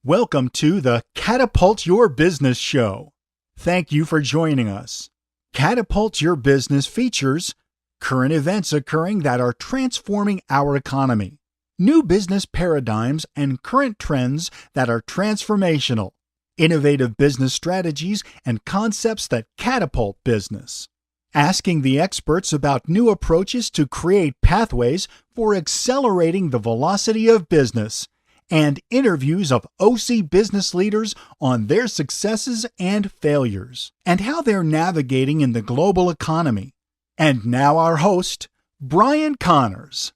Welcome to the Catapult Your Business Show. Thank you for joining us. Catapult Your Business features current events occurring that are transforming our economy, new business paradigms and current trends that are transformational, innovative business strategies and concepts that catapult business, asking the experts about new approaches to create pathways for accelerating the velocity of business, and interviews of OC business leaders on their successes and failures, and how they're navigating in the global economy. And now our host, Brian Connors.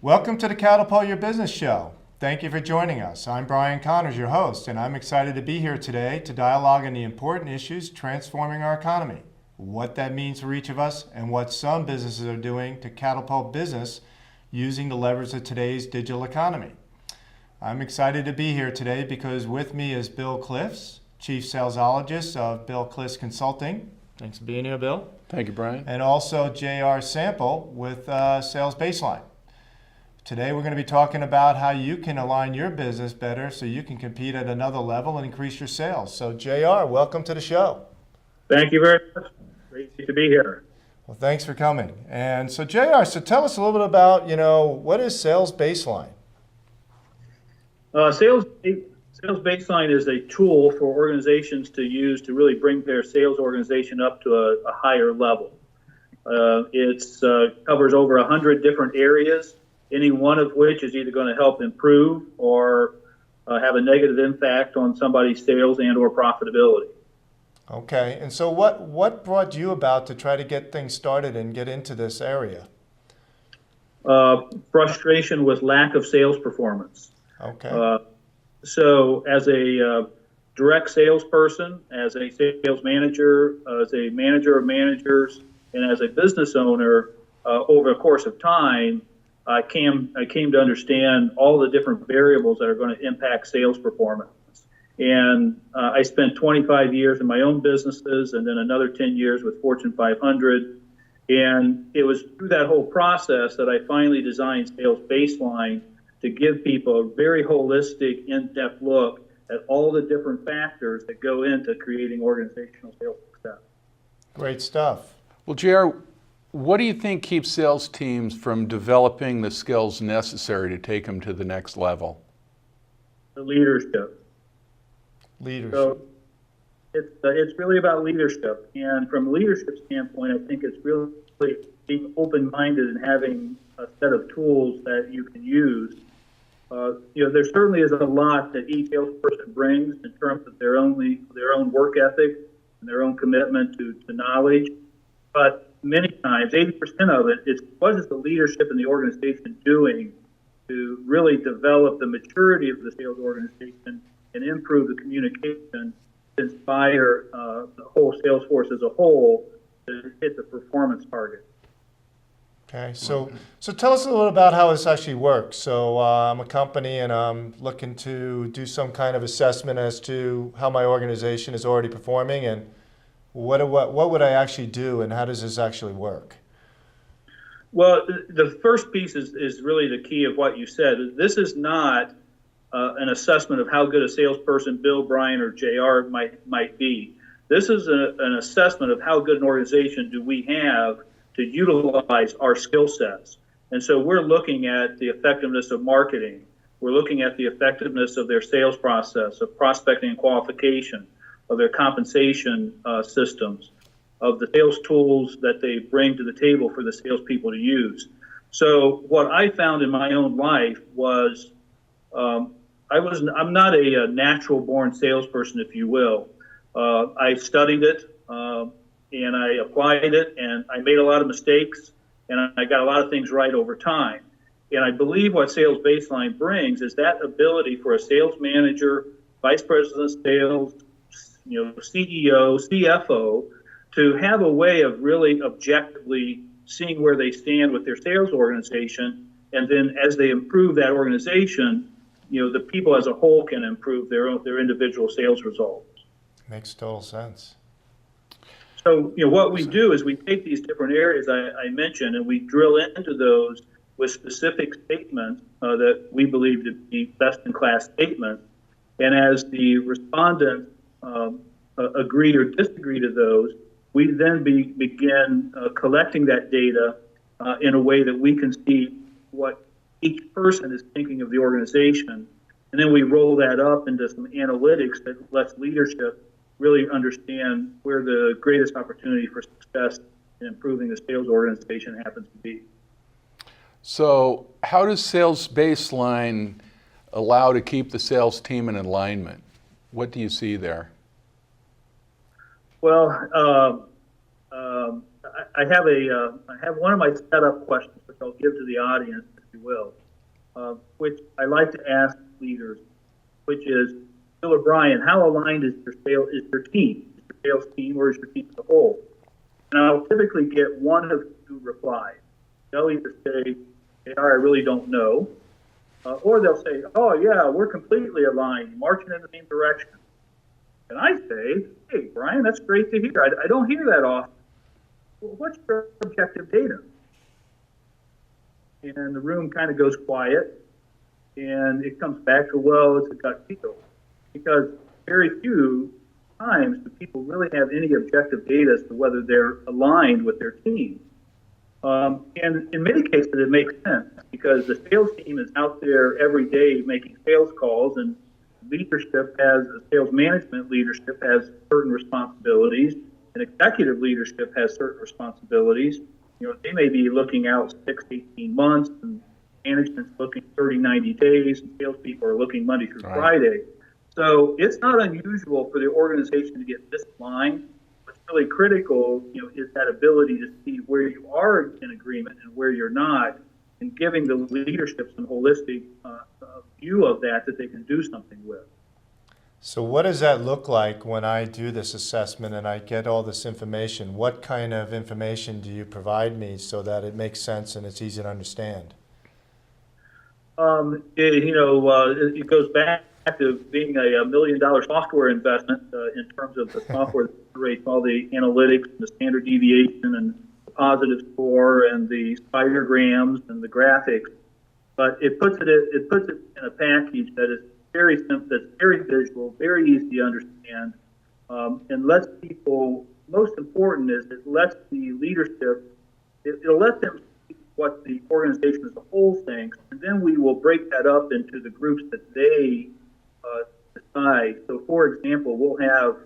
Welcome to the Catapult Your Business Show. Thank you for joining us. I'm Brian Connors, your host, and I'm excited to be here today to dialogue on the important issues transforming our economy, what that means for each of us, and what some businesses are doing to catapult business using the levers of today's digital economy. I'm excited to be here today because with me is Bill Cliffs, Chief Salesologist of Bill Cliffs Consulting. Thanks for being here, Bill. Thank you, Brian. And also J.R. Sample with Sales Baseline. Today we're going to be talking about how you can align your business better so you can compete at another level and increase your sales. So J.R., welcome to the show. Thank you very much. Great to be here. Well, thanks for coming. And so J.R., so tell us a little bit about, what is Sales Baseline? Sales Baseline is a tool for organizations to use to really bring their sales organization up to a higher level. It covers over 100 different areas, any one of which is either going to help improve or have a negative impact on somebody's sales and or profitability. Okay, and so what brought you about to try to get things started and get into this area? Frustration with lack of sales performance. Okay. So as a direct salesperson, as a sales manager, as a manager of managers, and as a business owner, over the course of time, I came to understand all the different variables that are going to impact sales performance. And I spent 25 years in my own businesses and then another 10 years with Fortune 500. And it was through that whole process that I finally designed Sales Baseline to give people a very holistic, in-depth look at all the different factors that go into creating organizational sales success. Great stuff. Well, JR, what do you think keeps sales teams from developing the skills necessary to take them to the next level? The leadership. So it's really about leadership. And from a leadership standpoint, I think it's really being open-minded and having a set of tools that you can use. There certainly is a lot that each salesperson brings in terms of their own work ethic and their own commitment to knowledge. But many times, 80% of it is what is the leadership in the organization doing to really develop the maturity of the sales organization and improve the communication to inspire the whole sales force as a whole to hit the performance target. Okay, so tell us a little about how this actually works. So I'm a company and I'm looking to do some kind of assessment as to how my organization is already performing and what would I actually do and how does this actually work? Well, the first piece is really the key of what you said. This is not an assessment of how good a salesperson Bill, Brian, or JR might be. This is an assessment of how good an organization do we have to utilize our skill sets. And so we're looking at the effectiveness of marketing. We're looking at the effectiveness of their sales process, of prospecting and qualification, of their compensation systems, of the sales tools that they bring to the table for the salespeople to use. So what I found in my own life was I'm not a natural born salesperson, if you will. I studied it. And I applied it, and I made a lot of mistakes, and I got a lot of things right over time. And I believe what Sales Baseline brings is that ability for a sales manager, vice president of sales, CEO, CFO, to have a way of really objectively seeing where they stand with their sales organization, and then as they improve that organization, the people as a whole can improve their individual sales results. Makes total sense. So, what we do is we take these different areas I mentioned and we drill into those with specific statements that we believe to be best-in-class statements. And as the respondents agree or disagree to those, we then begin collecting that data in a way that we can see what each person is thinking of the organization. And then we roll that up into some analytics that lets leadership really understand where the greatest opportunity for success in improving the sales organization happens to be. So how does sales baseline allow to keep the sales team in alignment? What do you see there? Well, I have one of my setup questions, which I'll give to the audience, if you will, which I like to ask leaders, which is, Bill or Brian, how aligned is your team? Is your sales team, or is your team as a whole? And I'll typically get one of two replies. They'll either say, I really don't know, or they'll say, oh yeah, we're completely aligned, marching in the same direction. And I say, hey, Brian, that's great to hear. I don't hear that often. Well, what's your objective data? And the room kind of goes quiet, and it comes back to, well, it's a gut feel. Because very few times do people really have any objective data as to whether they're aligned with their team. And in many cases, it makes sense because the sales team is out there every day making sales calls, and sales management leadership has certain responsibilities, and executive leadership has certain responsibilities. They may be looking out 6 to 18 months, and management's looking 30, 90 days, and salespeople are looking Monday through Friday. So it's not unusual for the organization to get misaligned. What's really critical, is that ability to see where you are in agreement and where you're not, and giving the leadership some holistic view of that they can do something with. So what does that look like when I do this assessment and I get all this information? What kind of information do you provide me so that it makes sense and it's easy to understand? It goes back to being a $1 million software investment in terms of the software that generates all the analytics, and the standard deviation, and the positive score, and the spirograms, and the graphics. But it puts it in a package that is very simple, that's very visual, very easy to understand, and lets people. Most important is it lets the leadership. It'll let them see what the organization as a whole thinks, and then we will break that up into the groups that they decide. So, for example, we'll have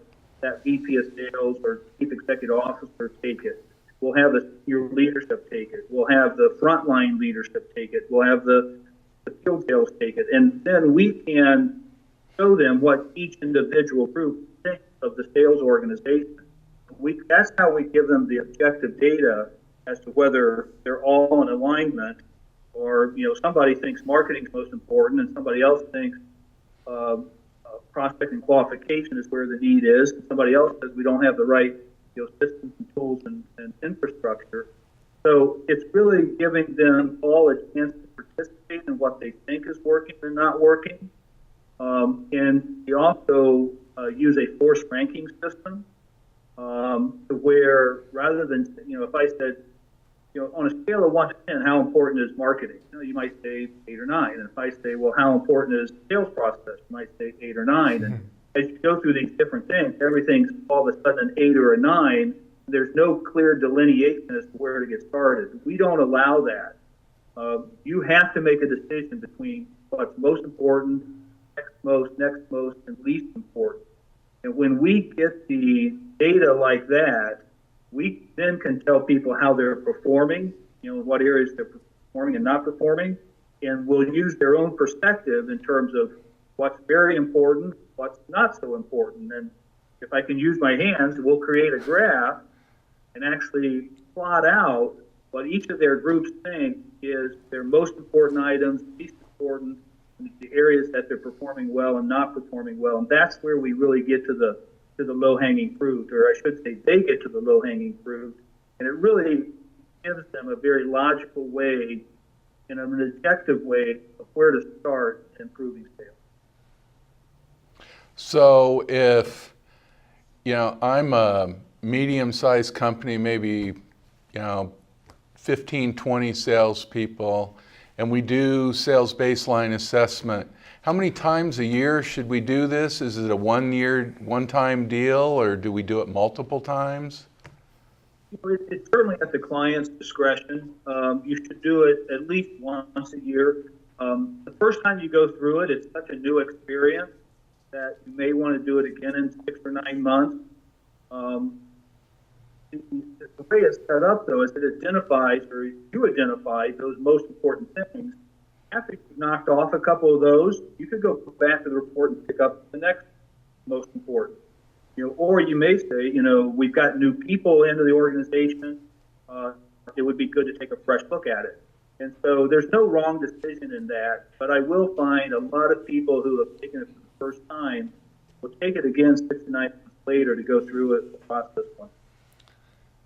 that VP of sales or chief executive officer take it. We'll have your leadership take it. We'll have the frontline leadership take it. We'll have the field sales take it. And then we can show them what each individual group thinks of the sales organization. That's how we give them the objective data as to whether they're all in alignment, or somebody thinks marketing is most important and somebody else thinks prospect and qualification is where the need is, and somebody else says we don't have the right systems and tools and infrastructure. So it's really giving them all a chance to participate in what they think is working and not working. And we also use a force ranking system to where, rather than, if I said, on a scale of 1 to 10, how important is marketing? You might say 8 or 9. And if I say, well, how important is the sales process? You might say 8 or 9. And as you go through these different things, everything's all of a sudden an 8 or a 9. There's no clear delineation as to where to get started. We don't allow that. You have to make a decision between what's most important, next most, and least important. And when we get the data like that, we then can tell people how they're performing, what areas they're performing and not performing, and we'll use their own perspective in terms of what's very important, what's not so important. And if I can use my hands, we'll create a graph and actually plot out what each of their groups think is their most important items, least important, and the areas that they're performing well and not performing well. And that's where we really get to the low-hanging fruit, or I should say they get to the low-hanging fruit, and it really gives them a very logical way and an objective way of where to start improving sales. So if, I'm a medium-sized company, maybe, 15, 20 salespeople, and we do sales baseline assessment, How many times a year should we do this? Is it a one-time deal, or do we do it multiple times? It's certainly at the client's discretion. You should do it at least once a year. The first time you go through it, it's such a new experience that you may want to do it again in 6 or 9 months. The way it's set up, though, is it identifies, or you identify, those most important things. After you've knocked off a couple of those, you could go back to the report and pick up the next most important. Or you may say, we've got new people into the organization. It would be good to take a fresh look at it. And so there's no wrong decision in that, but I will find a lot of people who have taken it for the first time will take it again 6 to 9 months later to go through it, the process one.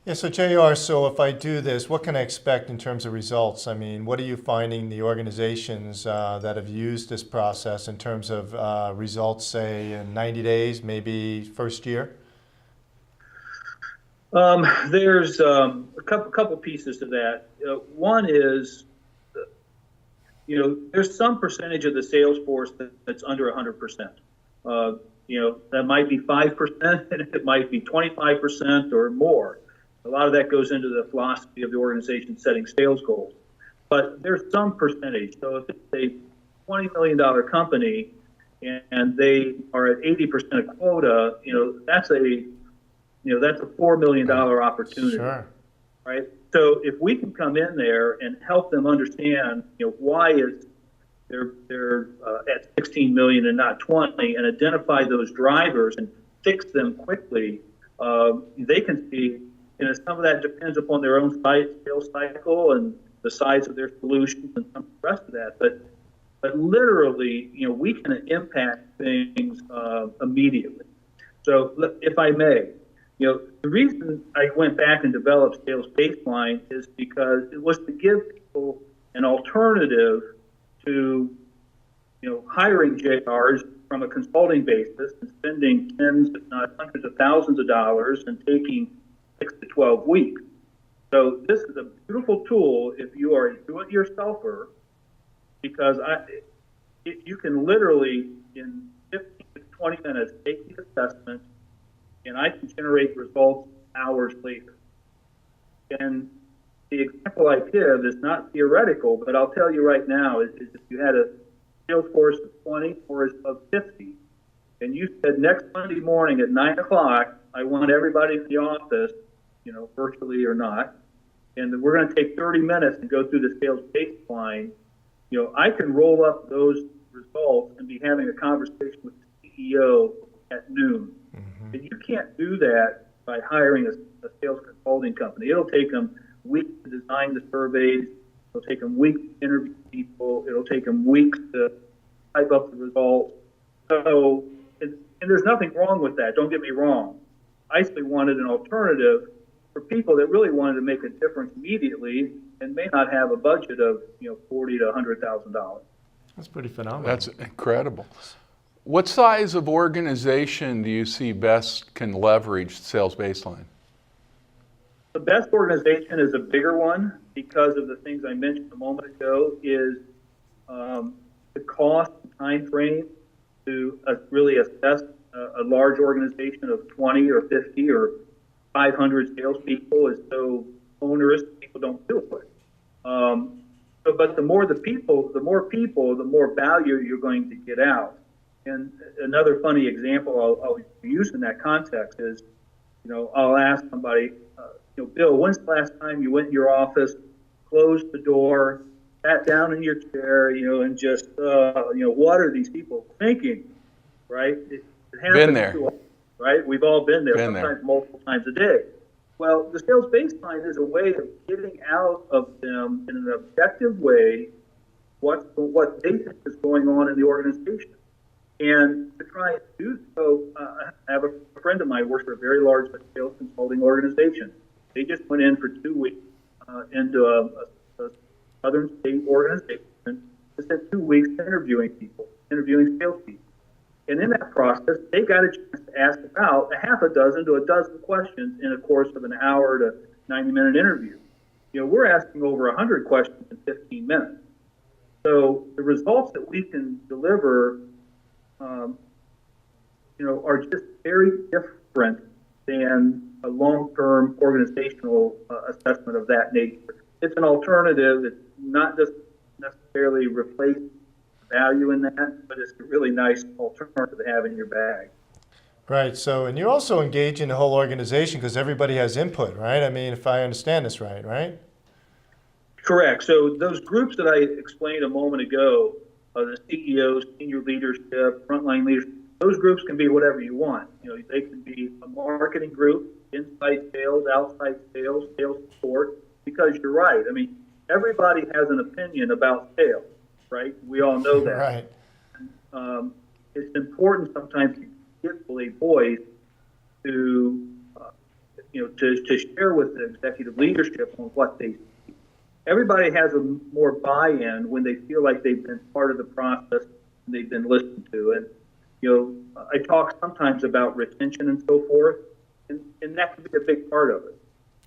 Yeah, so JR, so if I do this, what can I expect in terms of results? I mean, what are you finding the organizations that have used this process in terms of results, say, in 90 days, maybe first year? There's a couple pieces to that. One is, there's some percentage of the sales force that's under 100%. That might be 5%, and it might be 25% or more. A lot of that goes into the philosophy of the organization setting sales goals. But there's some percentage. So if it's a $20 million company and they are at 80% of quota, that's a $4 million opportunity. Sure. Right? So if we can come in there and help them understand, why is they're at 16 million and not 20, and identify those drivers and fix them quickly, they can see. Some of that depends upon their own sales cycle and the size of their solutions and some of the rest of that. But literally, we can impact things immediately. So if I may, the reason I went back and developed Sales Baseline is because it was to give people an alternative to, hiring JRs from a consulting basis and spending tens, if not hundreds of thousands of dollars and taking 6 to 12 weeks. So this is a beautiful tool if you are a do-it-yourselfer, because you can literally, in 15 to 20 minutes, take the assessment, and I can generate results hours later. And the example I give is not theoretical, but I'll tell you right now, is if you had a sales force of 20 or of 50, and you said next Monday morning at 9 o'clock, I want everybody in the office, virtually or not, and we're going to take 30 minutes and go through the Sales Baseline, I can roll up those results and be having a conversation with the CEO at noon. Mm-hmm. And you can't do that by hiring a sales consulting company. It'll take them weeks to design the surveys. It'll take them weeks to interview people. It'll take them weeks to type up the results. So, and there's nothing wrong with that. Don't get me wrong. I simply wanted an alternative for people that really wanted to make a difference immediately and may not have a budget of $40,000 to $100,000. That's pretty phenomenal. That's incredible. What size of organization do you see best can leverage Sales Baseline? The best organization is a bigger one because of the things I mentioned a moment ago, is the cost and time frame to really assess a large organization of 20 or 50 or 500 salespeople is so onerous, people don't do it. But the more people, the more value you're going to get out. And another funny example I'll use in that context is, I'll ask somebody, Bill, when's the last time you went in your office, closed the door, sat down in your chair, and just, what are these people thinking, right? It happens been there. to us, right? We've all been there, sometimes multiple times a day. Well, the Sales Baseline is a way of getting out of them in an objective way what they think is going on in the organization. And to try and do so, I have a friend of mine who works for a very large sales consulting organization. They just went in for 2 weeks into a southern state organization. They spent 2 weeks interviewing salespeople. And in that process, they got a chance to ask about a half a dozen to a dozen questions in a course of an hour to 90-minute interview. We're asking over 100 questions in 15 minutes. So the results that we can deliver, are just very different than a long-term organizational assessment of that nature. It's an alternative. It's not just necessarily replace value in that, but it's a really nice alternative to have in your bag. Right. So, and you also engage in the whole organization because everybody has input, right? I mean, if I understand this right? Correct. So those groups that I explained a moment ago, the CEOs, senior leadership, frontline leadership, those groups can be whatever you want. They can be a marketing group, inside sales, outside sales, sales support, because you're right. I mean, everybody has an opinion about sales, right? We all know that. Right. It's important sometimes to give a voice to, to share with the executive leadership on what they see. Everybody has a more buy-in when they feel like they've been part of the process and they've been listened to. And, I talk sometimes about retention and so forth, and that can be a big part of it.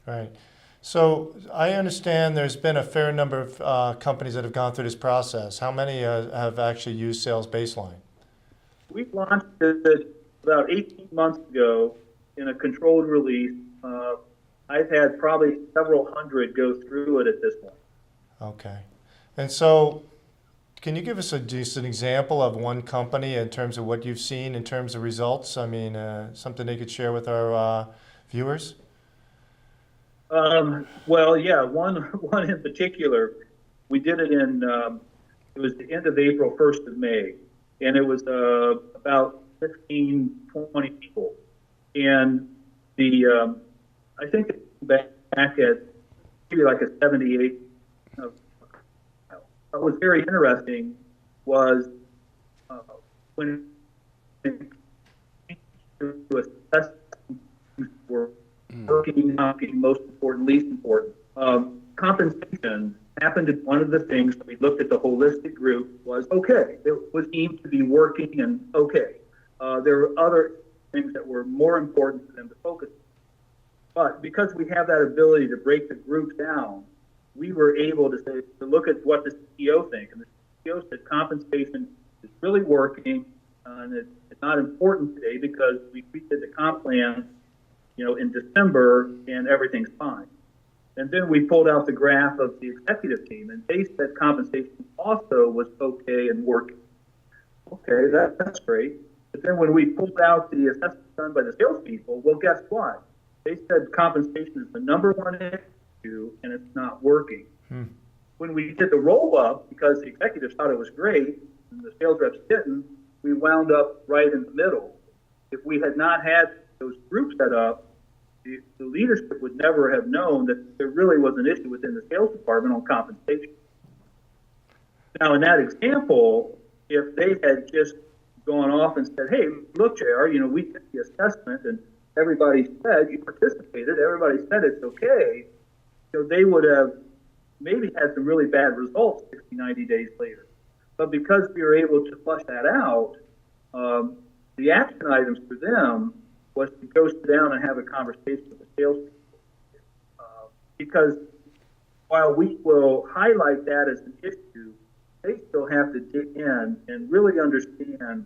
Right. So I understand there's been a fair number of companies that have gone through this process. How many have actually used Sales Baseline? We launched it about 18 months ago in a controlled release. I've had probably several hundred go through it at this point. Okay. And so can you give us just an example of one company in terms of what you've seen in terms of results? I mean, something they could share with our viewers? Well, yeah, one in particular, we did it in, it was the end of April, 1st of May, and it was about 15, 20 people. And I think back at maybe like a 78. What was very interesting was when to assess were working, not being most important, least important. Compensation happened to one of the things we looked at the holistic group was okay. It was deemed to be working and okay. There were other things that were more important for them to focus on. But because we have that ability to break the group down, we were able to look at what the CEO thinks. And the CEO said compensation is really working, and it's not important today because we redid the comp plan, in December, and everything's fine. And then we pulled out the graph of the executive team, and they said compensation also was okay and working. Okay, that's great. But then when we pulled out the assessment done by the salespeople, well, guess what? They said compensation is the number one issue, and it's not working. When we did the roll-up, because the executives thought it was great, and the sales reps didn't, we wound up right in the middle. If we had not had those groups set up, the leadership would never have known that there really was an issue within the sales department on compensation. Now, in that example, if they had just gone off and said, hey, look, JR, we did the assessment and everybody said you participated, everybody said it's okay, they would have maybe had some really bad results 60, 90 days later. But because we were able to flush that out, the action items for them was to go sit down and have a conversation with the salespeople. Because while we will highlight that as an issue, they still have to dig in and really understand,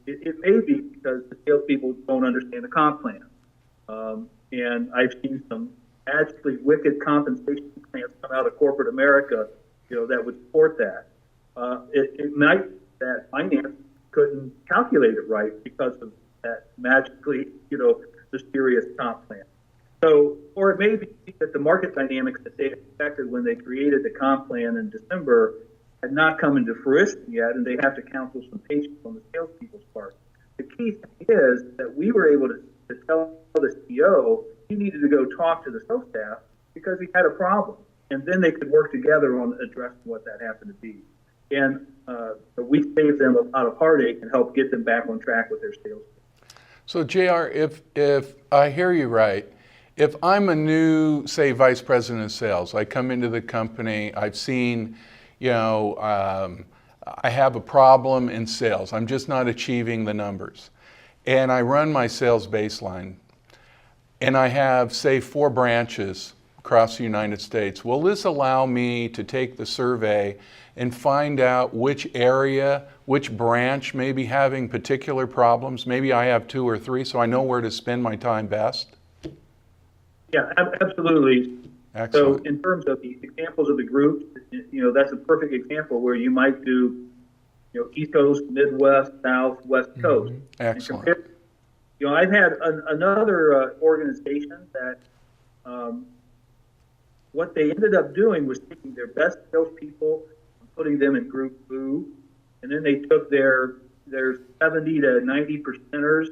it may be because the salespeople don't understand the comp plan. And I've seen some actually wicked compensation plans come out of corporate America, that would support that. It might that finance couldn't calculate it right because of that magically, mysterious comp plan. So, or it may be that the market dynamics that they expected when they created the comp plan in December had not come into fruition yet, and they have to counsel some patience on the salespeople's part. The key thing is that we were able to tell the CEO he needed to go talk to the sales staff because he had a problem, and then they could work together on addressing what that happened to be. And we saved them a lot of heartache and helped get them back on track with their sales. So JR, if I hear you right, if I'm a new, say, vice president of sales, I come into the company, I've seen, I have a problem in sales. I'm just not achieving the numbers. And I run my sales baseline. And I have, say, 4 branches across the United States. Will this allow me to take the survey and find out which area, which branch may be having particular problems? Maybe I have 2 or 3, so I know where to spend my time best. Yeah, absolutely. Excellent. So in terms of the examples of the groups, that's a perfect example where you might do, East Coast, Midwest, South, West Coast. Excellent. I've had another organization that what they ended up doing was taking their best salespeople and putting them in group blue, and then they took their 70 to 90 percenters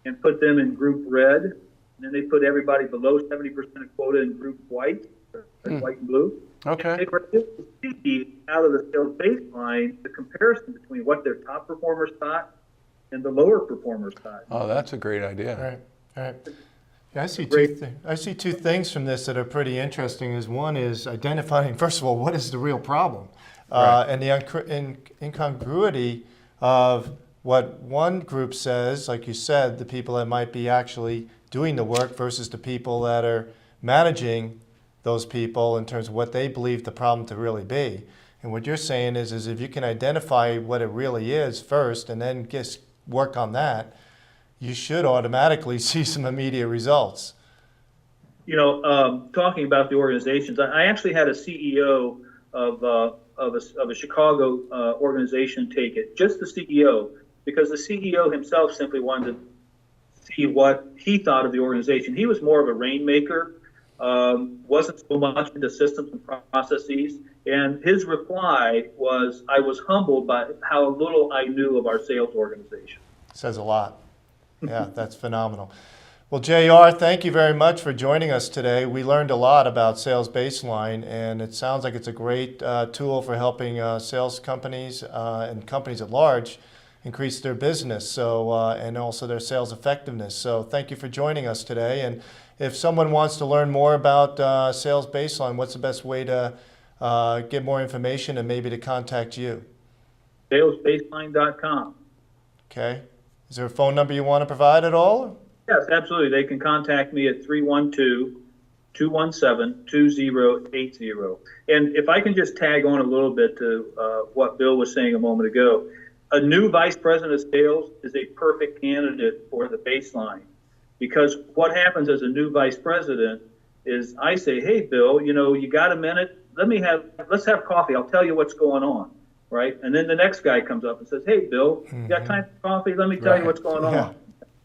and put them in group red, and then they put everybody below 70% of quota in group white, white and blue. Okay. And they were able to see out of the sales baseline the comparison between what their top performers thought and the lower performers thought. Oh, that's a great idea. Right. Yeah, I see Great. two things from this that are pretty interesting. One is identifying, first of all, what is the real problem, and the incongruity of what one group says, like you said, the people that might be actually doing the work versus the people that are managing those people in terms of what they believe the problem to really be. And what you're saying is if you can identify what it really is first and then just work on that, you should automatically see some immediate results. Talking about the organizations, I actually had a CEO of a Chicago organization take it, just the CEO, because the CEO himself simply wanted to see what he thought of the organization. He was more of a rainmaker, wasn't so much into systems and processes, and his reply was, I was humbled by how little I knew of our sales organization. Says a lot. Yeah, that's phenomenal. Well, JR, thank you very much for joining us today. We learned a lot about Sales Baseline, and it sounds like it's a great tool for helping sales companies and companies at large increase their business, and also their sales effectiveness. So thank you for joining us today. And if someone wants to learn more about Sales Baseline, what's the best way to get more information and maybe to contact you? Salesbaseline.com. Okay. Is there a phone number you want to provide at all? Yes, absolutely. They can contact me at 312-217-2080. And if I can just tag on a little bit to what Bill was saying a moment ago, a new vice president of sales is a perfect candidate for the baseline, because what happens as a new vice president is I say, hey, Bill, you got a minute? Let's have coffee. I'll tell you what's going on. Right? And then the next guy comes up and says, hey, Bill, you got time for coffee? Let me tell you what's going on. Yeah.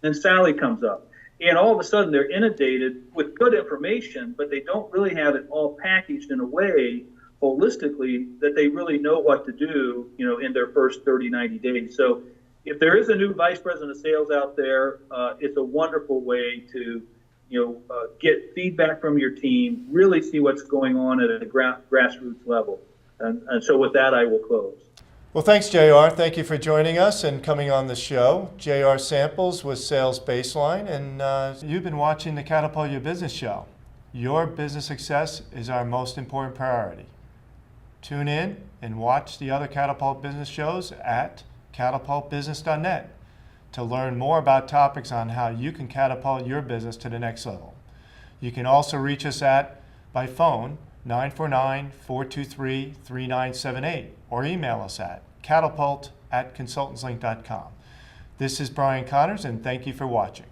Then Sally comes up. And all of a sudden they're inundated with good information, but they don't really have it all packaged in a way holistically that they really know what to do, in their first 30, 90 days. So if there is a new vice president of sales out there, it's a wonderful way to, get feedback from your team, really see what's going on at a grassroots level. And so with that, I will close. Well, thanks, JR. Thank you for joining us and coming on the show. JR Samples with Sales Baseline, and you've been watching the Catapult Your Business Show. Your business success is our most important priority. Tune in and watch the other Catapult Business shows at catapultbusiness.net to learn more about topics on how you can catapult your business to the next level. You can also reach us by phone, 949-423-3978, or email us at catapult@consultantslink.com. This is Brian Connors, and thank you for watching.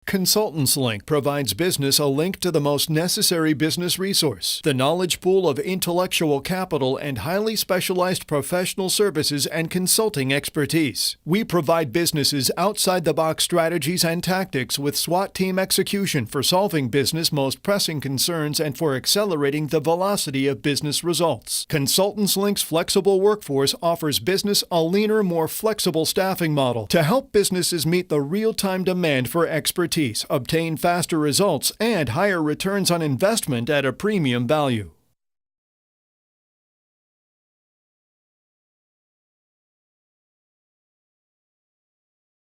Consultants Link provides business a link to the most necessary business resource, the knowledge pool of intellectual capital and highly specialized professional services and consulting expertise. We provide businesses outside-the-box strategies and tactics with SWAT team execution for solving business most pressing concerns and for accelerating the velocity of business results. Consultants Link's flexible workforce offers business a leaner, more flexible staffing model to help businesses meet the real-time demand for expertise, obtain faster results, and higher returns on investment at a premium value.